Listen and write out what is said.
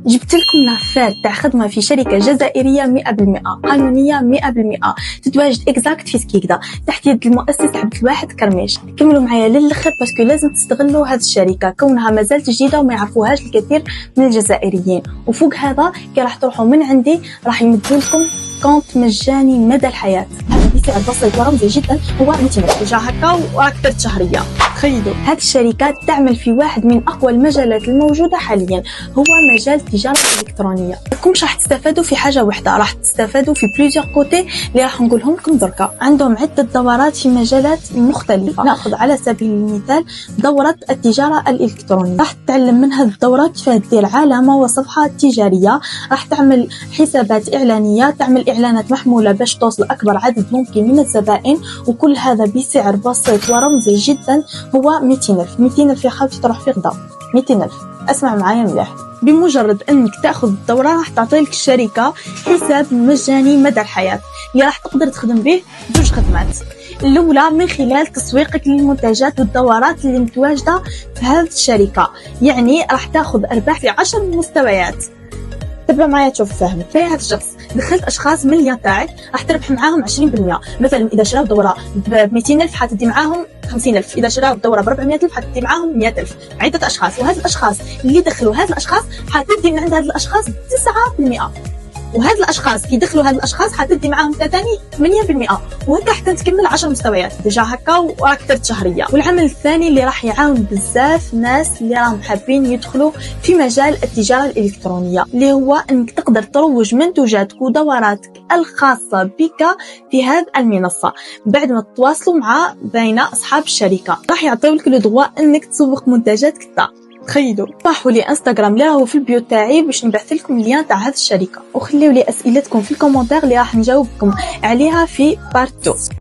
جبت لكم لافير تاع خدمه في شركه جزائريه 100% قانونيه 100% تتواجد اكزاكت في سكيكدا تحت يد المؤسس عبد الواحد كرميش. كملوا معايا للاخر باسكو لازم تستغلوا هذه الشركه كونها مازالت جديده وما يعرفوهاش الكثير من الجزائريين. وفوق هذا كي راح تروحوا من عندي راح يمدوا لكم كونت مجاني مدى الحياه. هذا بسعر بسيط ورمزي جدا، هو 200 رجع هكا واكثر شهريه. تخيلوا هذه الشركه تعمل في واحد من اقوى المجالات الموجوده حاليا، هو مجال التجاره الالكترونيه. راكمش راح تستفادوا في حاجه واحده، راح تستفادوا في بليزيور كوتي اللي راح نقولهم لكم دركا. عندهم عده دورات في مجالات مختلفه. ناخذ على سبيل المثال دوره التجاره الالكترونيه، راح تتعلم من هذه الدوره كيف دير علامه وصفحه تجاريه، راح تعمل حسابات اعلانيه، تعمل اعلانات محموله باش توصل اكبر عدد ممكن من الزبائن، وكل هذا بسعر بسيط ورمزي جدا، هو 200,000. 200,000 يا خالتي تروح في غدا 200,000. اسمع معايا مليح، بمجرد انك تاخذ الدوره راح تعطيلك الشركه حساب مجاني مدى الحياه اللي راح تقدر تخدم به جوج خدمات. الاولى من خلال تسويقك للمنتجات والدورات اللي متواجده في هذه الشركه، يعني راح تاخذ ارباح في 10 مستويات. تبع معايا تشوف فاهم. في هذا الشخص دخلت اشخاص من اللي تاعك راح تربح معاهم 20%. مثلا اذا شراو دوره ب 200,000 حتدي معاهم 50,000، اذا شراو الدوره ب 400,000 حتدي معاهم 100,000. عده اشخاص، وهذه الاشخاص اللي دخلوا هذه الاشخاص حتدي من عند هذه الاشخاص 9%، وهذه الاشخاص كي يدخلوا هذه الاشخاص حتدي معاهم ثاني 8%، وهكا حتى تكمل 10 مستويات ديجا هكا واكثر شهريه. والعمل الثاني اللي راح يعاون بزاف ناس اللي راهم حابين يدخلوا في مجال التجاره الالكترونيه، اللي هو انك تقدر تروج منتوجاتك ودوراتك الخاصه بك في هذه المنصه بعد ما تتواصلوا مع بين اصحاب الشركه. راح يعطيوك لو دغوا انك تسوق منتجاتك انت. تخيلوا. صحوا لي انستغرام اللي راهو في البيو تاعي باش نبعث لكم اللين تاع هذه الشركه، وخليوا لي اسئلتكم في الكومونتير اللي راح نجاوبكم عليها في بارت 2.